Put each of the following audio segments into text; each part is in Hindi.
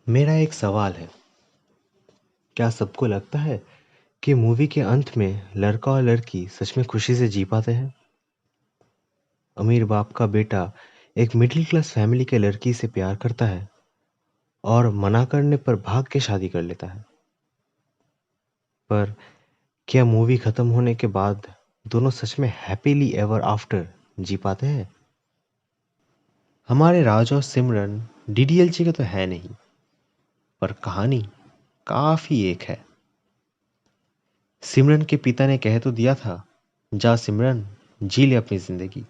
मेरा एक सवाल है, क्या सबको लगता है कि मूवी के अंत में लड़का और लड़की सच में खुशी से जी पाते हैं? अमीर बाप का बेटा एक मिडिल क्लास फैमिली के लड़की से प्यार करता है और मना करने पर भाग के शादी कर लेता है। पर क्या मूवी खत्म होने के बाद दोनों सच में हैप्पीली एवर आफ्टर जी पाते हैं? हमारे राज और सिमरन डीडीएलजे के तो है नहीं, पर कहानी काफी एक है। सिमरन के पिता ने कह तो दिया था, जा सिमरन, जी ले अपनी जिंदगी।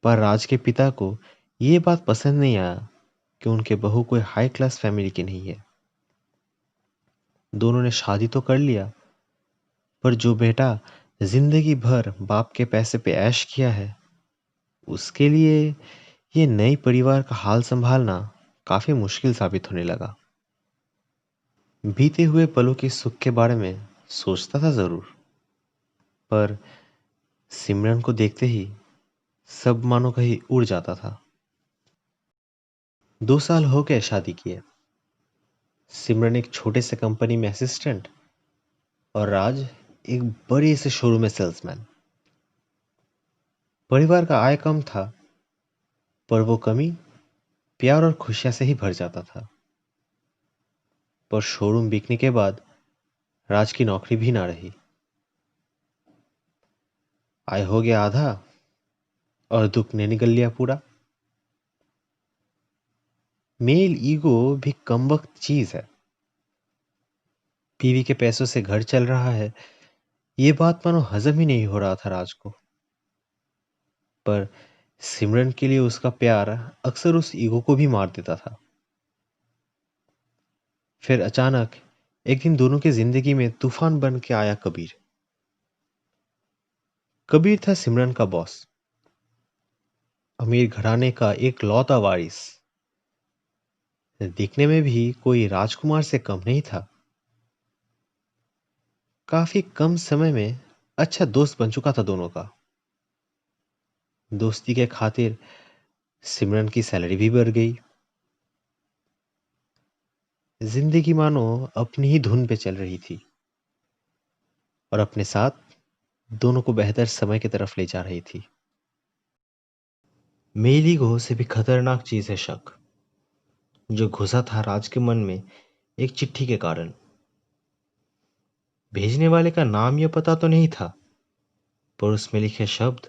पर राज के पिता को ये बात पसंद नहीं आया कि उनके बहू कोई हाई क्लास फैमिली की नहीं है। दोनों ने शादी तो कर लिया, पर जो बेटा जिंदगी भर बाप के पैसे पे ऐश किया है, उसके लिए ये नई परिवार का हाल संभालना काफी मुश्किल साबित होने लगा। बीते हुए पलों के सुख के बारे में सोचता था जरूर, पर सिमरन को देखते ही सब मानो कहीं उड़ जाता था। 2 साल हो गए शादी किए। सिमरन एक छोटे से कंपनी में असिस्टेंट और राज एक बड़े से शोरूम में सेल्समैन। परिवार का आय कम था, पर वो कमी प्यार और खुशियां से ही भर जाता था। पर शोरूम बिकने के बाद राज की नौकरी भी ना रही। आय हो गया आधा और दुख ने निगल लिया पूरा। मेल ईगो भी कमबख्त चीज है। बीवी के पैसों से घर चल रहा है, ये बात मानो हजम ही नहीं हो रहा था राज को। पर सिमरन के लिए उसका प्यार अक्सर उस ईगो को भी मार देता था। फिर अचानक एक दिन दोनों की जिंदगी में तूफान बन के आया कबीर। कबीर था सिमरन का बॉस, अमीर घराने का एक लौता वारिस। दिखने में भी कोई राजकुमार से कम नहीं था। काफी कम समय में अच्छा दोस्त बन चुका था दोनों का। दोस्ती के खातिर सिमरन की सैलरी भी बढ़ गई। जिंदगी मानो अपनी ही धुन पे चल रही थी और अपने साथ दोनों को बेहतर समय की तरफ ले जा रही थी। मेली गो से भी खतरनाक चीज है शक, जो घुसा था राज के मन में एक चिट्ठी के कारण। भेजने वाले का नाम या पता तो नहीं था, पर उसमें लिखे शब्द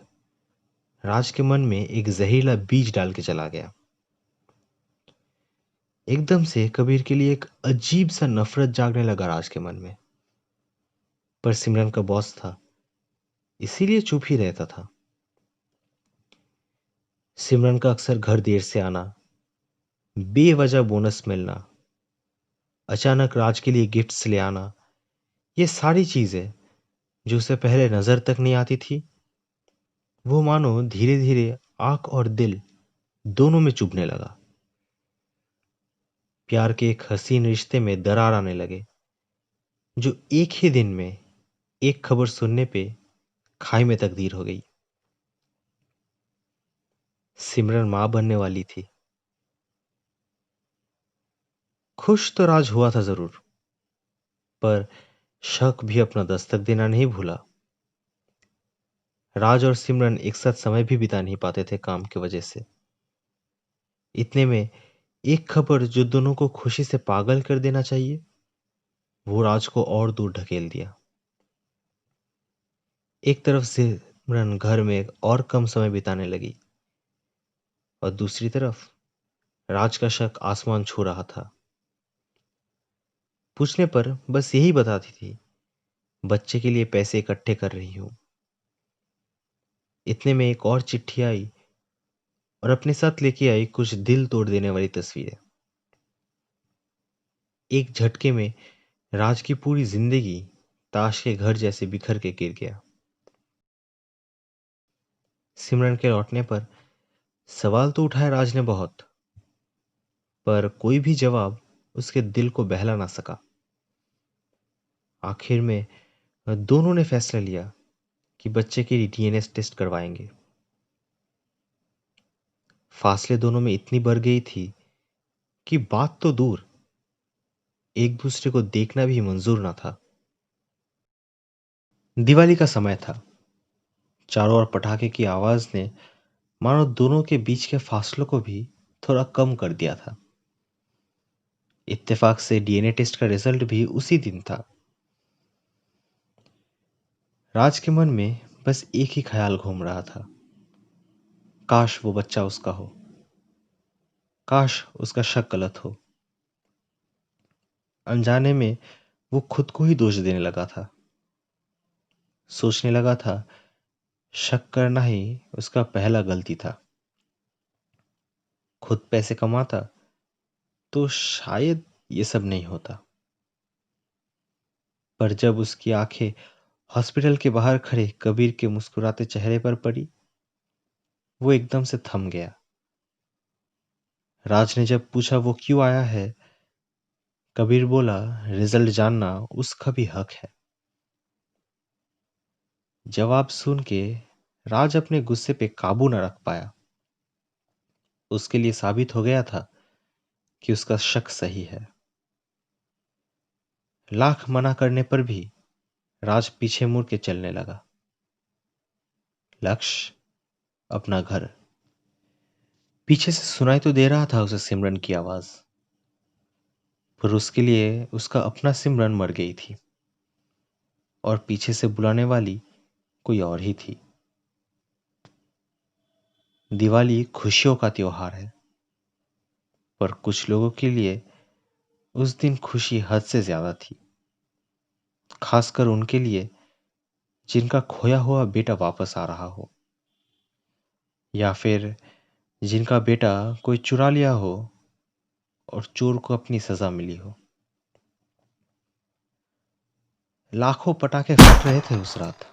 राज के मन में एक जहरीला बीज डाल के चला गया। एकदम से कबीर के लिए एक अजीब सा नफरत जागने लगा राज के मन में। पर सिमरन का बॉस था, इसीलिए चुप ही रहता था। सिमरन का अक्सर घर देर से आना, बेवजह बोनस मिलना, अचानक राज के लिए गिफ्ट्स ले आना, ये सारी चीजें जो उसे पहले नजर तक नहीं आती थी, वो मानो धीरे धीरे आंख और दिल दोनों में चुभने लगा। प्यार के एक हसीन रिश्ते में दरार आने लगे, जो एक ही दिन में एक खबर सुनने पे खाई में तकदीर हो गई। सिमरन मां बनने वाली थी। खुश तो राज हुआ था जरूर, पर शक भी अपना दस्तक देना नहीं भूला। राज और सिमरन एक साथ समय भी बिता नहीं पाते थे काम की वजह से। इतने में एक खबर जो दोनों को खुशी से पागल कर देना चाहिए, वो राज को और दूर ढकेल दिया। एक तरफ सिमरन घर में और कम समय बिताने लगी और दूसरी तरफ राज का शक आसमान छू रहा था। पूछने पर बस यही बताती थी, बच्चे के लिए पैसे इकट्ठे कर रही हूं। इतने में एक और चिट्ठी आई और अपने साथ लेके आई कुछ दिल तोड़ देने वाली तस्वीरें। एक झटके में राज की पूरी जिंदगी ताश के घर जैसे बिखर के गिर गया। सिमरन के लौटने पर सवाल तो उठाए राज ने बहुत, पर कोई भी जवाब उसके दिल को बहला ना सका। आखिर में दोनों ने फैसला लिया कि बच्चे के लिए डीएनए टेस्ट करवाएंगे। फासले दोनों में इतनी बढ़ गई थी कि बात तो दूर, एक दूसरे को देखना भी मंजूर ना था। दिवाली का समय था। चारों ओर पटाखे की आवाज ने मानो दोनों के बीच के फासलों को भी थोड़ा कम कर दिया था। इत्तेफाक से डीएनए टेस्ट का रिजल्ट भी उसी दिन था। राज के मन में बस एक ही ख्याल घूम रहा था, काश वो बच्चा उसका हो, काश उसका शक गलत हो। अनजाने में वो खुद को ही दोष देने लगा था। सोचने लगा था शक करना ही उसका पहला गलती था। खुद पैसे कमाता तो शायद ये सब नहीं होता। पर जब उसकी आंखें हॉस्पिटल के बाहर खड़े कबीर के मुस्कुराते चेहरे पर पड़ी, वो एकदम से थम गया। राज ने जब पूछा वो क्यों आया है, कबीर बोला रिजल्ट जानना उसका भी हक है। जवाब सुन के राज अपने गुस्से पे काबू न रख पाया। उसके लिए साबित हो गया था कि उसका शक सही है। लाख मना करने पर भी राज पीछे मुड़ के चलने लगा। लक्ष्य, अपना घर। पीछे से सुनाई तो दे रहा था उसे सिमरन की आवाज, पर उसके लिए उसका अपना सिमरन मर गई थी और पीछे से बुलाने वाली कोई और ही थी। दिवाली खुशियों का त्योहार है, पर कुछ लोगों के लिए उस दिन खुशी हद से ज्यादा थी, खासकर उनके लिए जिनका खोया हुआ बेटा वापस आ रहा हो, या फिर जिनका बेटा कोई चुरा लिया हो और चोर को अपनी सजा मिली हो। लाखों पटाखे फट रहे थे उस रात,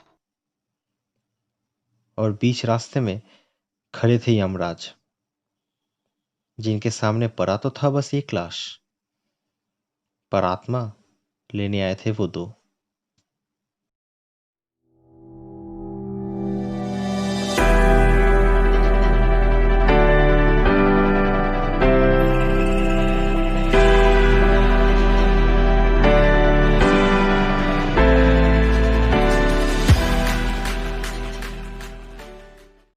और बीच रास्ते में खड़े थे यमराज, जिनके सामने पड़ा तो था बस एक लाश, पर आत्मा लेने आए थे वो दो।